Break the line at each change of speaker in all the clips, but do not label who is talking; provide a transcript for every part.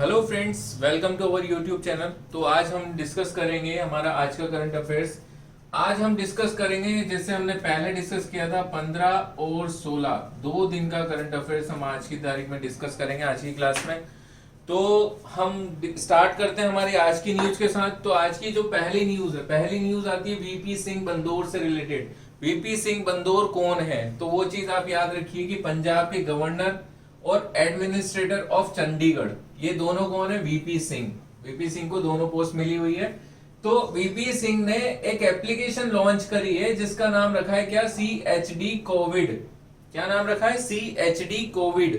Hello friends, welcome to our YouTube channel. तो आज हम डिस्कस करेंगे हमारा आज का करंट अफेयर्स। आज हम डिस्कस करेंगे जैसे हमने पहले डिस्कस किया था 15 और 16 दो दिन का करंट अफेयर्स हम आज की तारीख में डिस्कस करेंगे आज की क्लास में। तो हम स्टार्ट करते हैं हमारी आज की न्यूज के साथ। तो आज की जो पहली न्यूज है, पहली न्यूज आती है वीपी सिंह बंदौर से रिलेटेड। वीपी सिंह बंदौर कौन है? तो वो चीज आप याद रखिए कि पंजाब के गवर्नर और एडमिनिस्ट्रेटर ऑफ चंडीगढ़, ये दोनों कौन है? वीपी सिंह। वीपी सिंह को दोनों पोस्ट मिली हुई है। तो वीपी सिंह ने एक एप्लीकेशन लॉन्च करी है जिसका नाम रखा है क्या? CHD Covid. क्या नाम रखा है? CHD Covid.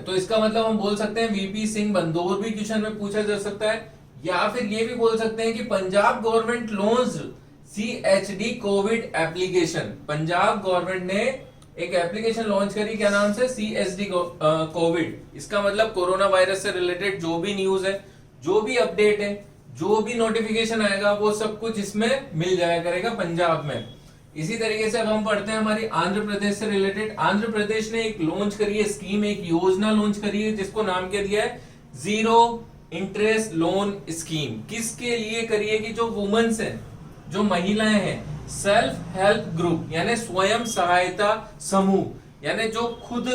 तो इसका मतलब हम बोल सकते हैं वीपी सिंह बंदौर भी क्वेश्चन में पूछा जा सकता है, या फिर ये भी बोल सकते हैं कि Punjab government launched CHD Covid application. Punjab government ने एक एप्लीकेशन लॉन्च करी, क्या नाम से? CHD Covid. इसका मतलब कोरोना वायरस से रिलेटेड जो भी न्यूज है, जो भी अपडेट है, जो भी नोटिफिकेशन आएगा, वो सब कुछ इसमें मिल जाया करेगा पंजाब में। इसी तरीके से अब हम पढ़ते हैं हमारी आंध्र प्रदेश से रिलेटेड। आंध्र प्रदेश ने एक लॉन्च करी है स्कीम, एक योजना लॉन्च करी है जिसको नाम क्या दिया है? Zero interest loan scheme. किसके लिए करी है? कि जो वुमेन्स है, जो महिलाएं हैं, सेल्फ हेल्प ग्रुप यानी स्वयं सहायता समूह, यानी जो खुद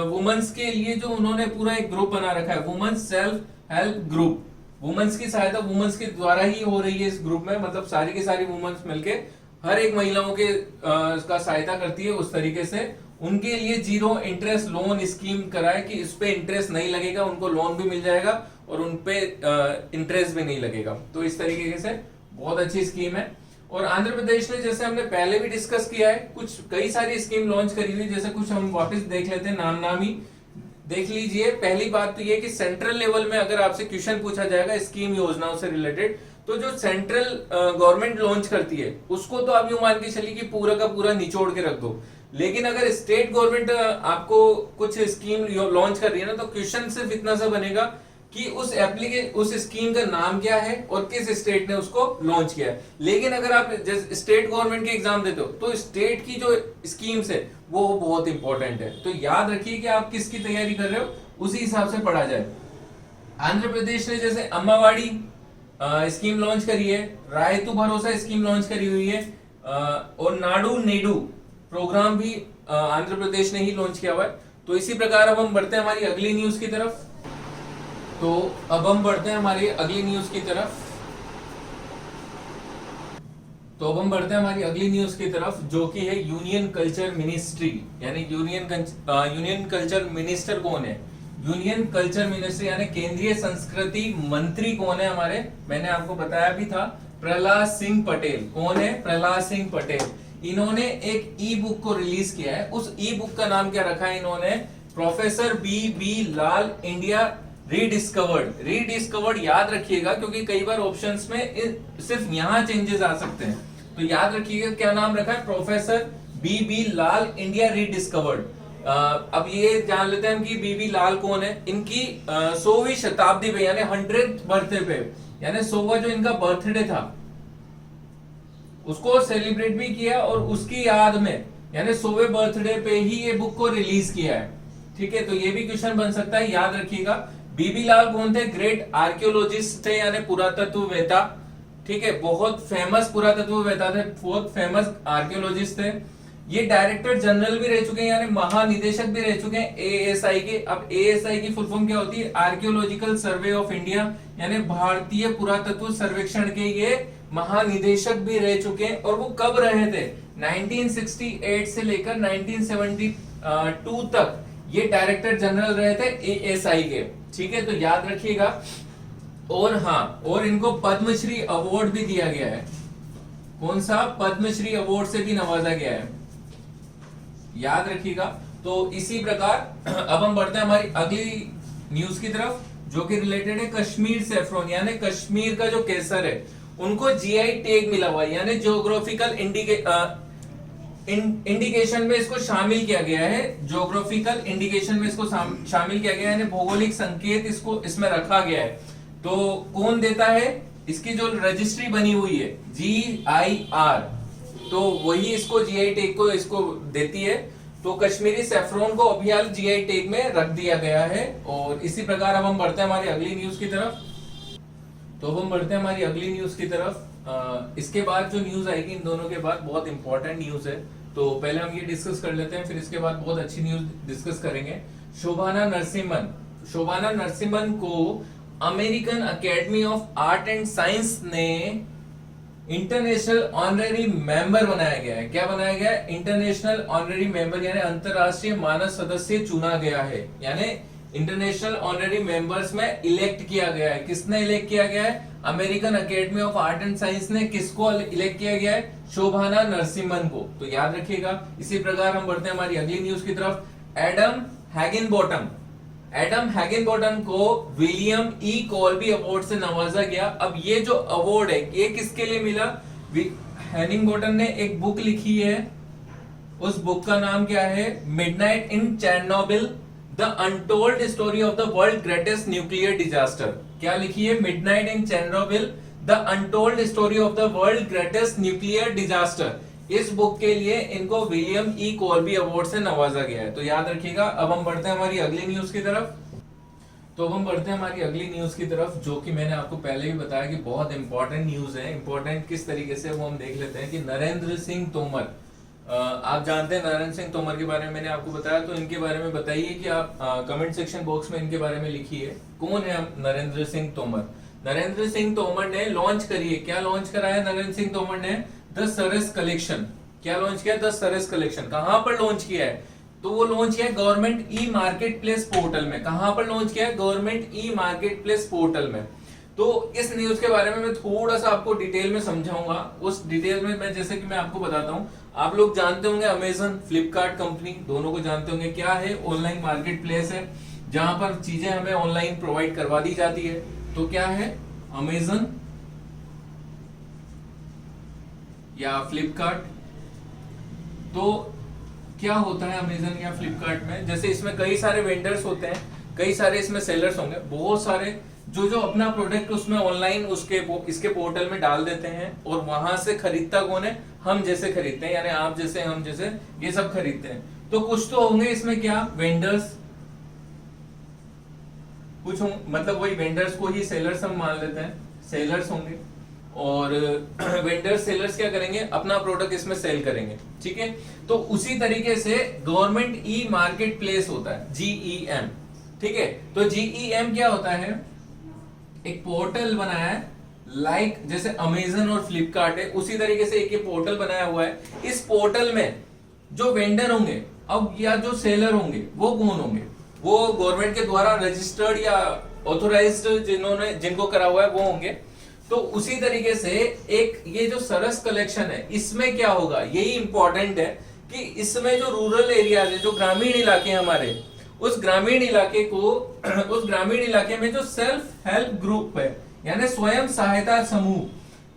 वुमेन्स के लिए जो उन्होंने पूरा एक ग्रुप बना रखा है, women's self help group. Women's की सहायता वुमेन्स के द्वारा ही हो रही है इस ग्रुप में, मतलब सारी की सारी वुमेन्स मिलके हर एक महिलाओं के का सहायता करती है। उस तरीके से उनके लिए जीरो इंटरेस्ट लोन स्कीम कराए कि इस पे इंटरेस्ट नहीं लगेगा, उनको लोन भी मिल जाएगा और उनपे इंटरेस्ट भी नहीं लगेगा। तो इस तरीके से बहुत अच्छी स्कीम है। और आंध्र प्रदेश ने, जैसे हमने पहले भी डिस्कस किया है, कुछ कई सारी स्कीम लॉन्च करी हुई, जैसे कुछ हम वापस देख लेते हैं, नाम ही देख लीजिए। पहली बात तो ये कि सेंट्रल लेवल में अगर आपसे क्वेश्चन पूछा जाएगा स्कीम योजनाओं से रिलेटेड, तो जो सेंट्रल गवर्नमेंट लॉन्च करती है उसको तो आप यूं मान के चलिए कि पूरा का पूरा निचोड़ के रख दो। लेकिन अगर स्टेट गवर्नमेंट आपको कुछ स्कीम लॉन्च कर रही है ना, तो क्वेश्चन सिर्फ इतना सा बनेगा कि उस स्कीम का नाम क्या है और किस स्टेट ने उसको लॉन्च किया है। लेकिन अगर आप स्टेट गवर्नमेंट के एग्जाम देते हो तो स्टेट की जो स्कीम्स है वो बहुत इंपॉर्टेंट है। तो याद रखिए कि आप किसकी तैयारी कर रहे हो, उसी हिसाब से पढ़ा जाए। आंध्र प्रदेश ने जैसे अम्मावाड़ी स्कीम लॉन्च करी है, रायतु भरोसा स्कीम लॉन्च करी हुई है, और नाडू नेडू प्रोग्राम भी आंध्र प्रदेश ने ही लॉन्च किया हुआ है। तो इसी प्रकार अब हम बढ़ते हैं हमारी अगली न्यूज की तरफ। तो अब हम बढ़ते हैं हमारी अगली न्यूज की तरफ। जो कि है यूनियन कल्चर मिनिस्ट्री, यानी यूनियन कल्चर मिनिस्टर कौन है? यूनियन कल्चर मिनिस्टर यानी केंद्रीय संस्कृति मंत्री कौन है हमारे? मैंने आपको बताया भी था, प्रहलाद सिंह पटेल। कौन है? प्रहलाद सिंह पटेल। इन्होंने एक ई बुक को रिलीज किया है। उस ई बुक का नाम क्या रखा है इन्होंने? प्रोफेसर बी लाल इंडिया रीडिस्कवर्ड। याद रखिएगा क्योंकि कई बार ऑप्शंस में सिर्फ यहां चेंजेस आ सकते हैं, तो याद रखिएगा क्या नाम रखा है? प्रोफेसर बी लाल इंडिया रीडिस्कवर्ड। अब ये जान लेते हैं हम कि बीबी लाल कौन है। इनकी 100वीं शताब्दी पे यानी 100th बर्थडे पे, यानी 100वां जो इनका बर्थडे था उसको सेलिब्रेट भी किया, और उसकी याद में यानी 100वें बर्थडे पे ही ये बुक को रिलीज किया है। ठीक है, तो ये भी क्वेश्चन बन सकता है, याद रखिएगा। बीबी लाल कौन थे? ग्रेट आर्कियोलॉजिस्ट थे यानी पुरातत्ववेता। ठीक है, बहुत फेमस पुरातत्ववेता थे, बहुत फेमस आर्कियोलॉजिस्ट थे। ये डायरेक्टर जनरल भी रह चुके हैं यानी महानिदेशक भी रह चुके हैं ASI के। अब ASI की फुल फॉर्म क्या होती है? आर्कियोलॉजिकल सर्वे ऑफ इंडिया, यानी भारतीय पुरातत्व सर्वेक्षण के ये महानिदेशक भी रह चुके हैं। और वो कब रहे थे? 1968 से लेकर 1972 तक ये डायरेक्टर जनरल रहे थे ASI के। ठीक है, तो याद रखिएगा। और हाँ, और इनको पद्मश्री अवार्ड भी दिया गया है। कौन सा? पद्मश्री अवार्ड से भी नवाजा गया है, याद रखिएगा। तो इसी प्रकार अब हम बढ़ते हैं हमारी अगली न्यूज की तरफ, जो कि रिलेटेड है कश्मीर सैफरन, यानी कश्मीर का जो केसर है उनको GI टैग मिला हुआ है, यानी जियोग्राफिकल इंडिकेशन में इसको शामिल किया गया है। जियोग्राफिकल इंडिकेशन में इसको शामिल किया गया है, यानी भौगोलिक संकेत इसको इसमें रखा गया है। तो कौन देता है? इसकी जो रजिस्ट्री बनी हुई है GIR, तो वही इसको GI टैग को इसको देती है। तो कश्मीरी सेफ्रॉन को अभी हाल जीआई टैग में रख दिया गया है। और इसी प्रकार अब हम बढ़ते हैं हमारी अगली न्यूज की तरफ। तो अब हम बढ़ते हैं हमारी अगली न्यूज की तरफ। इसके बाद जो न्यूज आएगी इन दोनों के बाद बहुत इंपॉर्टेंट न्यूज है, तो पहले हम ये डिस्कस कर लेते हैं, फिर इसके बाद बहुत अच्छी न्यूज डिस्कस करेंगे। शोभाना नरसिम्हन को American academy of art and science ने इंटरनेशनल ऑनरेरी मेंबर बनाया गया है। क्या बनाया गया है? इंटरनेशनल ऑनरेरी मेंबर यानी अंतरराष्ट्रीय मानद सदस्य चुना गया है, यानी इंटरनेशनल ऑनरेरी मेंबर्स में इलेक्ट किया गया है। किसने इलेक्ट किया गया है? American academy of art and science ने किसको इलेक्ट किया गया है? शोभाना नरसिम्हन को। तो याद रखिएगा। इसी प्रकार हम बढ़ते हैं हमारी अगली न्यूज की तरफ। एडम हैगिनबॉटम को विलियम ई कॉल्बी अवार्ड से नवाजा गया। अब ये जो अवार्ड है ये किसके लिए मिला? हैगिनबॉटम ने एक बुक लिखी है, उस बुक का नाम क्या है? Midnight in Chernobyl, the untold story of the world greatest nuclear disaster. क्या लिखी है? Midnight in Chernobyl, the untold story of the world greatest nuclear disaster. इस बुक के लिए इनको विलियम ई कॉल्बी अवार्ड से नवाजा गया है। तो याद रखिएगा। अब हम बढ़ते हैं हमारी अगली न्यूज की तरफ। तो अब हम बढ़ते हैं हमारी अगली न्यूज की तरफ, जो कि मैंने आपको पहले भी बताया कि बहुत इंपॉर्टेंट न्यूज है। इंपॉर्टेंट किस तरीके से वो हम देख लेते हैं कि नरेंद्र सिंह तोमर, आप जानते हैं नरेंद्र सिंह तोमर के बारे में मैंने आपको बताया, तो इनके बारे में बताइए कि आप कमेंट सेक्शन बॉक्स में इनके बारे में लिखिए कौन है नरेंद्र सिंह तोमर। नरेंद्र सिंह तोमर ने लॉन्च करी है, क्या लॉन्च करा है नरेंद्र सिंह तोमर ने? The Saras collection. क्या लॉन्च किया? The Saras collection. कहां पर लॉन्च किया है? तो वो लॉन्च किया है government e market place portal में। कहां पर लॉन्च किया है? Government e market place portal में। तो इस न्यूज के बारे में मैं थोड़ा सा आपको डिटेल में समझाऊंगा। उस डिटेल में मैं जैसे कि मैं आपको बताता हूं, आप लोग जानते होंगे अमेजन, फ्लिपकार्ट कंपनी, दोनों को जानते होंगे। क्या है? ऑनलाइन मार्केट प्लेस है जहां पर चीजें हमें ऑनलाइन प्रोवाइड करवा दी जाती है। तो क्या है? अमेजन या फ्लिपकार्ट। तो क्या होता है अमेजन या फ्लिपकार्ट में? जैसे इसमें कई सारे वेंडर्स होते हैं, कई सारे इसमें सेलर्स होंगे, बहुत सारे जो अपना प्रोडक्ट उसमें ऑनलाइन इसके पोर्टल में डाल देते हैं और वहां से खरीदता कौन है? हम जैसे खरीदते हैं, यानी आप जैसे, हम जैसे, ये सब खरीदते हैं। तो कुछ तो होंगे इसमें क्या? वेंडर्स, कुछ मतलब वही वेंडर्स को ही सेलर्स हम मान लेते हैं, सेलर्स होंगे। और वेंडर्स सेलर्स क्या करेंगे? अपना प्रोडक्ट इसमें सेल करेंगे, ठीक है। तो उसी तरीके से गवर्नमेंट ई मार्केट प्लेस होता है, जीईएम, ठीक है। तो जीईएम क्या होता है? एक पोर्टल बनाया है, लाइक जैसे अमेजन और फ्लिपकार्ट है, उसी तरीके से एक ये पोर्टल बनाया हुआ है। इस पोर्टल में जो वेंडर होंगे अब या जो सेलर होंगे वो कौन होंगे? वो गवर्नमेंट के द्वारा रजिस्टर्ड या ऑथोराइज्ड जिनको करा हुआ है वो होंगे। तो उसी तरीके से एक ये जो सरस कलेक्शन है, इसमें क्या होगा? यही इंपॉर्टेंट है कि इसमें जो रूरल एरियाज है, जो ग्रामीण इलाके हैं हमारे, उस ग्रामीण इलाके को उस ग्रामीण इलाके में जो सेल्फ हेल्प ग्रुप है यानी स्वयं सहायता समूह,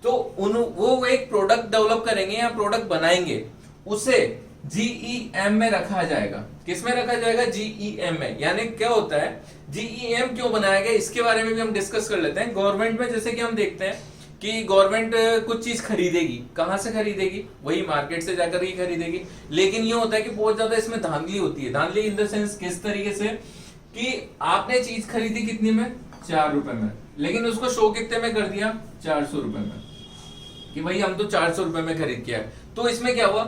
तो वो एक प्रोडक्ट डेवलप करेंगे या प्रोडक्ट बनाएंगे, उसे जीईएम में रखा जाएगा। किसमें रखा जाएगा? जीईएम में। यानी क्या होता है? जीईएम क्यों बनाया गया इसके बारे में भी हम डिस्कस कर लेते हैं। गवर्नमेंट में जैसे कि हम देखते हैं कि गवर्नमेंट कुछ चीज खरीदेगी, कहां से खरीदेगी? वही मार्केट से जाकर ही खरीदेगी। लेकिन ये होता है कि बहुत ज्यादा इसमें धांधली होती है। धांधली इन द सेंस किस तरीके से कि आपने चीज खरीदी कितनी में? 4 रुपए में, लेकिन उसको शो कितने में कर दिया? 400 रुपए में, कि भाई हम तो 400 रुपए में खरीद के आए। तो इसमें क्या हुआ?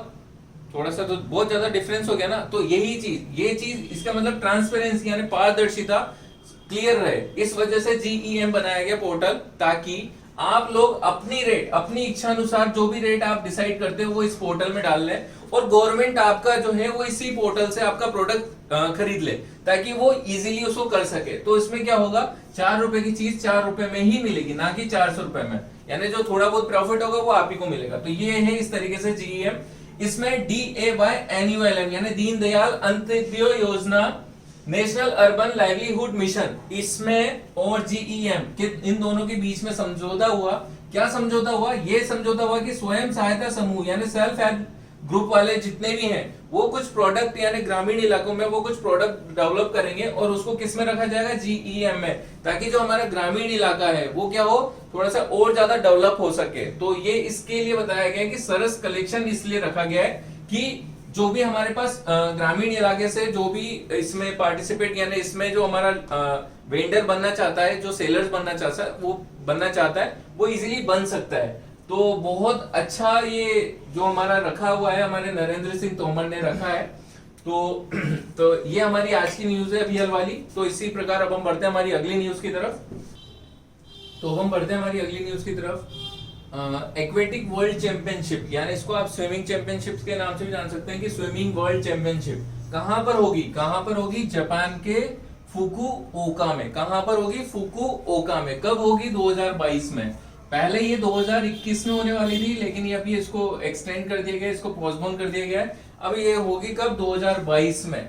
थोड़ा सा तो बहुत ज्यादा डिफरेंस हो गया ना। तो यही चीज, ये चीज, इसका मतलब ट्रांसपेरेंसी यानी पारदर्शिता क्लियर रहे, इस वजह से जीईएम बनाया गया पोर्टल, ताकि आप लोग अपनी रेट, अपनी इच्छा अनुसार जो भी रेट आप डिसाइड करते हो वो इस पोर्टल में डाल लें और गवर्नमेंट आपका जो है वो इसी पोर्टल से आपका प्रोडक्ट खरीद ले, ताकि वो इजीली उसको कर सके। तो इसमें क्या होगा? 4 रुपए की चीज 4 रुपए में ही मिलेगी, ना कि 400 रुपए में। यानी जो थोड़ा बहुत प्रॉफिट होगा वो आप ही को मिलेगा। तो ये है इस तरीके से जीईएम। इसमें DAY एनुअल यानी दीनदयाल अंत्योदय योजना, नेशनल अर्बन लाइवलीहुड मिशन, इसमें और जीईएम इन दोनों के बीच में समझौता हुआ। क्या समझौता हुआ? ये समझौता हुआ कि स्वयं सहायता समूह यानी सेल्फ हेल्प ग्रुप वाले जितने भी हैं वो कुछ प्रोडक्ट यानी ग्रामीण इलाकों में वो कुछ प्रोडक्ट डेवलप करेंगे और उसको किस में रखा जाएगा? जीईएम में, ताकि जो हमारा ग्रामीण इलाका है वो क्या हो? थोड़ा सा और ज्यादा डेवलप हो सके। तो ये इसके लिए बताया गया कि सरस कलेक्शन इसलिए रखा गया है कि जो भी हमारे पास ग्रामीण इलाके से जो भी इसमें पार्टिसिपेट यानी इसमें जो हमारा वेंडर बनना चाहता है, जो सेलर्स बनना चाहता है, वो बनना चाहता है, वो इजीली बन सकता है। तो बहुत अच्छा ये जो हमारा रखा हुआ है, हमारे नरेंद्र सिंह तोमर ने रखा है। तो ये हमारी आज की न्यूज है बीएल वाली। तो इसी प्रकार अब हम बढ़ते हैं हमारी अगली न्यूज की तरफ। एक्वेटिक वर्ल्ड चैंपियनशिप, यानी इसको आप स्विमिंग चैंपियनशिप के नाम से भी जान सकते हैं कि स्विमिंग वर्ल्ड चैंपियनशिप कहां पर होगी? जापान के फुकुओका में। कहां पर होगी? फुकुओका में। कब होगी? 2022 में। पहले ये 2021 में होने वाली थी, लेकिन ये अभी इसको एक्सटेंड कर दिया गया, इसको पोस्टपोन कर दिया गया है। अब ये होगी कब? 2022 में।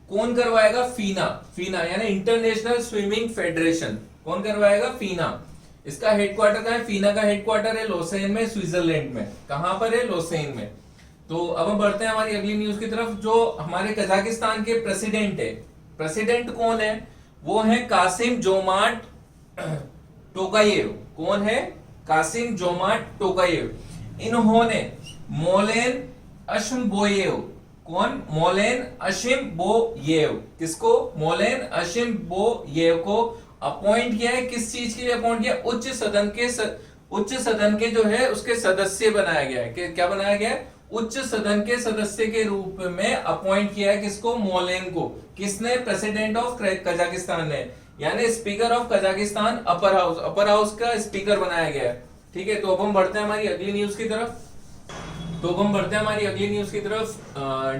कौन करवाएगा? फीना यानी इंटरनेशनल स्विमिंग फेडरेशन। कौन करवाएगा? फीना। इसका हेडक्वार्टर कहाँ है? फीना का हेडक्वार्टर है लोसेन में, स्विट्जरलैंड में। कहां पर है? लोसेन में। तो अब हम बढ़ते हैं हमारी अगली न्यूज की तरफ। जो हमारे कजाकिस्तान के प्रेसिडेंट है, प्रेसिडेंट कौन है? वो है कासिम जोमार्ट टोकायेव। कौन है? Qasim Jomart Tokayev. इन्होंने मोलेन अशमबोयेव। कौन? मोलेन अशिमबोयेव। किसको? मोलेन अशिमबोयेव को अपॉइंट किया है। किस चीज के लिए अपॉइंट किया? उच्च सदन के जो है उसके सदस्य बनाया गया है। क्या बनाया गया है? उच्च सदन के सदस्य के रूप में अपॉइंट किया है। किसको? मोलेन को। किसने? प्रेसिडेंट ऑफ कजाकिस्तान ने, यानी speaker of Kazakhstan upper house का स्पीकर बनाया गया है। ठीक है। तो अब हम बढ़ते हैं हमारी अगली न्यूज की तरफ।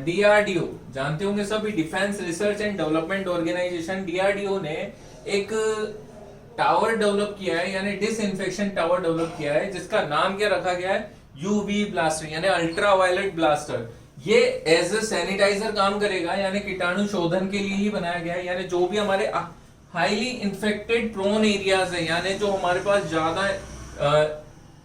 डीआरडीओ जानते होंगे सभी, defence research and development organisation. DRDO ने एक टावर डेवलप किया है, यानी डिसइंफेक्शन टावर डेवलप किया है, जिसका नाम क्या रखा गया है? यूवी ब्लास्टर, यानी अल्ट्रावायलेट ब्लास्टर। ये एज ए सैनिटाइजर काम करेगा, यानी कीटाणु शोधन के लिए ही बनाया गया है। यानी जो भी हमारे हाईली इन्फेक्टेड प्रोन एरियाज है, यानी जो हमारे पास ज्यादा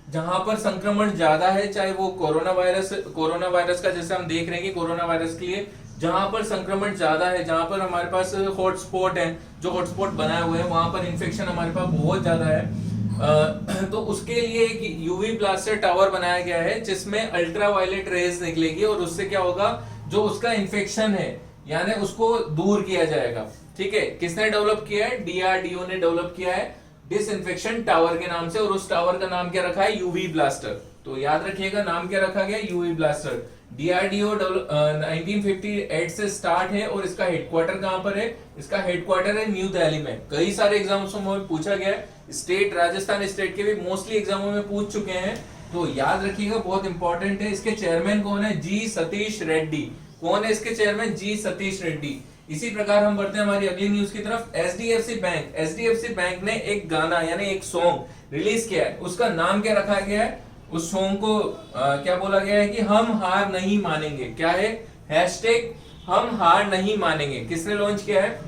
जहां पर संक्रमण ज्यादा है, चाहे वो कोरोना वायरस का, जैसे हम देख रहे हैं कि कोरोना वायरस के लिए जहां पर संक्रमण ज्यादा है, जहां पर हमारे पास हॉटस्पॉट है, जो हॉटस्पॉट बनाए हुए हैं, वहां पर इन्फेक्शन हमारे पास बहुत ज्यादा है। तो उसके लिए एक यूवी ब्लास्टर टावर बनाया गया है, जिसमें अल्ट्रावायलेट रेज निकलेगी और उससे क्या होगा? जो उसका इन्फेक्शन है, यानी उसको दूर किया जाएगा। ठीक है। किसने डेवलप किया है? डीआरडीओ ने डेवलप किया है डिसइंफेक्शन टावर के नाम से, और उस टावर का नाम क्या रखा है? UV blaster. तो याद रखिएगा नाम क्या रखा गया? UV blaster. डीआरडीओ 1958 से स्टार्ट है, और इसका हेडक्वार्टर कहां पर है? इसका हेडक्वार्टर है न्यू दिल्ली में। कई सारे एग्जाम्स में पूछा गया है, स्टेट राजस्थान स्टेट के भी मोस्टली एग्जामों में पूछ चुके हैं, तो याद रखिएगा, बहुत इंपॉर्टेंट है। इसके चेयरमैन कौन है? जी सतीश रेड्डी। कौन है इसके चेयरमैन? जी सतीश रेड्डी। इसी प्रकार हम बढ़ते हैं हमारी अगली न्यूज की तरफ। एचडीएफसी बैंक ने एक गाना यानी एक सॉन्ग रिलीज किया है। उसका नाम क्या रखा गया है? उस सॉन्ग को क्या बोला गया है कि हम हार नहीं मानेंगे। क्या है? हैशटैग हम हार नहीं मानेंगे। किसने लॉन्च किया है?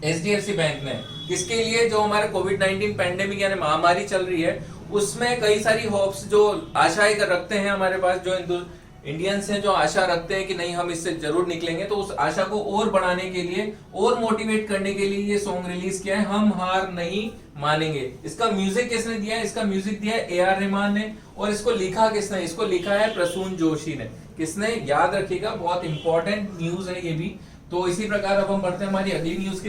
एचडीएफसी बैंक ने। किसके लिए? जो हमारे कोविड-19 पैंडेमिक यानी महामारी चल रही है, उसमें कई सारी होप्स, जो आशाएं रखते हैं हमारे पास, जो इंडियंस हैं, जो आशा रखते हैं कि नहीं हम इससे जरूर निकलेंगे, तो उस आशा को और बढ़ाने के लिए, और मोटिवेट करने के लिए ये सॉन्ग रिलीज किया है, हम हार नहीं मानेंगे। इसका म्यूजिक किसने दिया है? इसका म्यूजिक दिया है ए आर रहमान ने, और इसको लिखा किसने? इसको लिखा है प्रसून जोशी ने। किसने? याद रखिएगा, बहुत इंपॉर्टेंट न्यूज है ये भी। तो इसी प्रकार अब हम बढ़ते हैं हमारी अगली न्यूज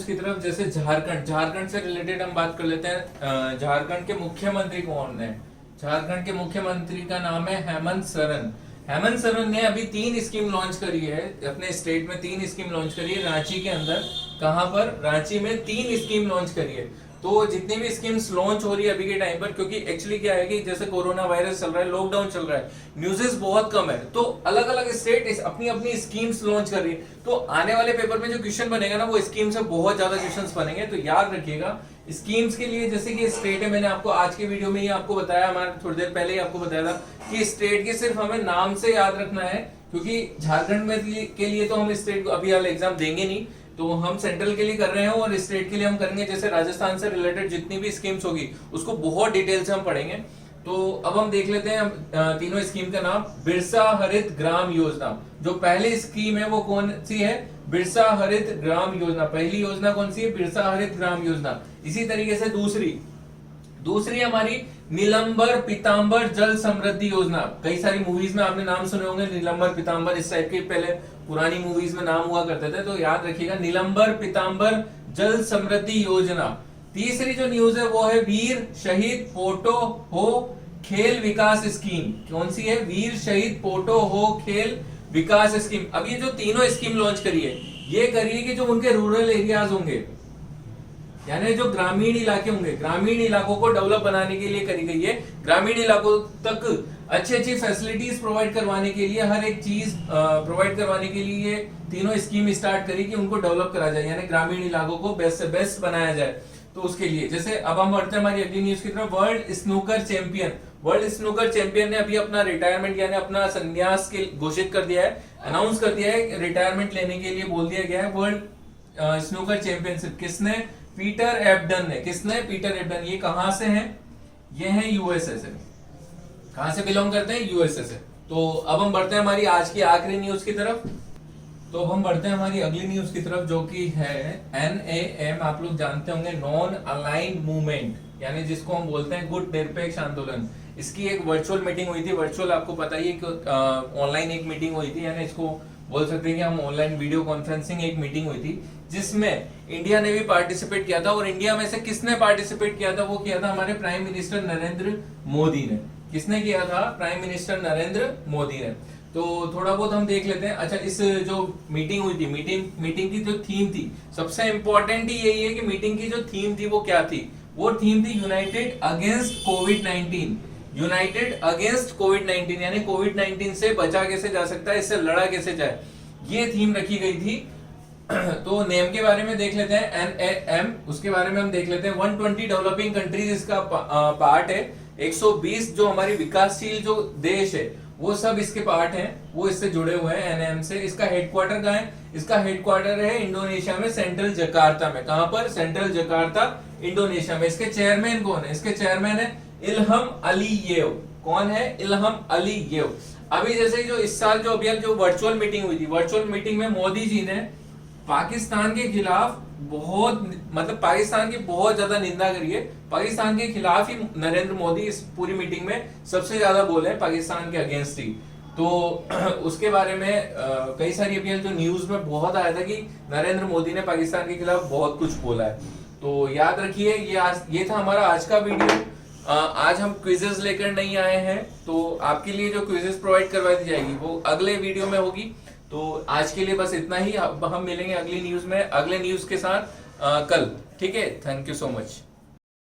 की तरफ। जैसे झारखंड से रिलेटेड हम बात कर लेते हैं। झारखंड के मुख्यमंत्री कौन है? झारखंड के मुख्यमंत्री का नाम है हेमंत सोरेन। हेमंत सोरेन ने अभी 3 स्कीम लॉन्च करी है अपने स्टेट में। 3 स्कीम लॉन्च करी है रांची के अंदर। कहां पर? रांची में 3 स्कीम लॉन्च करी है। तो जितनी भी स्कीम्स लॉन्च हो रही है अभी के टाइम पर, क्योंकि एक्चुअली क्या है कि जैसे कोरोना वायरस चल रहा है, लॉकडाउन चल रहा है, न्यूज़ेस बहुत कम है, तो अलग अलग स्टेट अपनी अपनी स्कीम्स लॉन्च कर रही है। तो आने वाले पेपर में जो क्वेश्चन बनेगा ना, वो स्कीम से बहुत ज्यादा क्वेश्चंस बनेंगे। तो याद रखिएगा स्कीम्स के लिए, जैसे कि स्टेट है, मैंने आपको आज के वीडियो में ही आपको बताया, हमारे थोड़ी देर पहले ही आपको बताया था कि स्टेट के सिर्फ हमें नाम से याद रखना है, क्योंकि झारखंड में के लिए तो हम स्टेट को अभी वाला एग्जाम देंगे नहीं, तो हम सेंट्रल के लिए कर रहे हैं और स्टेट के लिए हम करेंगे। जैसे राजस्थान से रिलेटेड जितनी भी स्कीम्स होगी उसको बहुत डिटेल से हम पढ़ेंगे। तो अब हम देख लेते हैं तीनों स्कीम का नाम। बिरसा हरित ग्राम योजना, जो पहली स्कीम है वो कौन सी है? बिरसा हरित ग्राम योजना। पहली योजना कौन सी है? बिरसा हरित ग्राम योजना। इसी तरीके से दूसरी दूसरी हमारी नीलंबर पीतांबर जल समृद्धि योजना। कई सारी मूवीज में आपने नाम सुने होंगे, नीलंबर पीतांबर इस टाइप के पहले पुरानी मूवीज में नाम हुआ करते थे, तो याद रखिएगा नीलंबर पीतांबर जल समृद्धि योजना। तीसरी जो न्यूज है वो है वीर शहीद पोटो हो खेल विकास स्कीम। कौन सी है? वीर शहीद पोटो हो खेल विकास स्कीम। अब ये जो तीनों स्कीम लॉन्च करिए, ये करिए कि जो उनके रूरल एरियाज होंगे, यानी जो ग्रामीण इलाके होंगे, ग्रामीण इलाकों को डेवलप बनाने के लिए करी गई है। ग्रामीण इलाकों तक अच्छी अच्छी फैसिलिटीज प्रोवाइड करवाने के लिए, हर एक चीज प्रोवाइड करवाने के लिए ये तीनों स्कीम स्टार्ट करी कि उनको डेवलप करा जाए, यानी ग्रामीण इलाकों को बेस्ट से बेस्ट बनाया जाए। तो उसके लिए जैसे अब हम बढ़ते हैं हमारी अगली न्यूज की तरफ। World snooker champion, world snooker champion ने अभी अपना रिटायरमेंट यानी अपना संन्यास के घोषित कर दिया है, अनाउंस कर दिया है, रिटायरमेंट लेने के लिए बोल दिया गया है। वर्ल्ड स्नूकर चैंपियनशिप किसने? पीटर एब्डन ने। किसने? पीटर एब्डन। ये कहां से हैं? ये हैं यूएसए से। कहां से बिलोंग करते हैं? यूएसए से। तो अब हम बढ़ते हैं हमारी आज की आखिरी न्यूज की तरफ। तो अब हम बढ़ते हैं हमारी अगली न्यूज की तरफ, जो कि है NAM। आप लोग जानते होंगे, नॉन अलाइंड मूवमेंट, यानी जिसको हम बोलते हैं गुट निरपेक्ष आंदोलन। इसकी एक वर्चुअल मीटिंग हुई थी। वर्चुअल आपको पता ही है कि ऑनलाइन एक मीटिंग हुई थी, यानी इसको बोल सकते हैं कि हम ऑनलाइन वीडियो कॉन्फ्रेंसिंग एक मीटिंग हुई थी, जिसमें इंडिया ने भी पार्टिसिपेट किया था। और इंडिया में से किसने पार्टिसिपेट किया था? वो किया था हमारे प्राइम मिनिस्टर नरेंद्र मोदी ने। किसने किया था? प्राइम मिनिस्टर नरेंद्र मोदी ने। तो थोड़ा बहुत हम देख लेते हैं। अच्छा, इस जो मीटिंग हुई थी, मीटिंग की जो थीम थी, सबसे इंपॉर्टेंट ही यही है कि मीटिंग की जो थीम थी वो क्या थी? वो थीम थी यूनाइटेड अगेंस्ट कोविड-19। यूनाइटेड अगेंस्ट कोविड-19, यानी कोविड-19 से बचा कैसे जा सकता है, इससे लड़ा कैसे जाए, ये थीम रखी गई थी। तो नेम के बारे में देख लेते हैं, NAM, उसके बारे में हम देख लेते हैं। 120 डेवलपिंग कंट्रीज इसका पार्ट है। 120 जो हमारी विकासशील जो देश है वो सब इसके पार्ट हैं, वो इससे जुड़े हुए हैं NAM से। इसका हेडक्वार्टर कहाँ है? इसका हेडक्वार्टर है इंडोनेशिया में, सेंट्रल जकार्ता में। कहां पर? सेंट्रल जकार्ता, इंडोनेशिया में। इसके चेयरमैन कौन है? इसके चेयरमैन है इल्हम अलीयेव। कौन है? इल्हम अलीयेव। अभी जैसे जो इस साल जो अभी जो वर्चुअल मीटिंग हुई थी, वर्चुअल मीटिंग में मोदी जी ने पाकिस्तान के खिलाफ पाकिस्तान की बहुत ज्यादा निंदा करी है। पाकिस्तान के खिलाफ ही नरेंद्र मोदी इस पूरी मीटिंग में सबसे ज्यादा बोले हैं, पाकिस्तान के अगेंस्ट ही। तो उसके बारे में कई सारी अभी जो न्यूज में बहुत आया था कि नरेंद्र मोदी ने पाकिस्तान के खिलाफ बहुत कुछ बोला है। तो याद रखिए, ये था हमारा आज का वीडियो। आज हम क्विजेस लेकर नहीं आए हैं, तो आपके लिए जो क्विजेस प्रोवाइड करवा दी जाएगी वो अगले वीडियो में होगी। तो आज के लिए बस इतना ही। अब हम मिलेंगे अगली न्यूज में, अगले न्यूज के साथ कल। ठीक है, थैंक यू सो मच।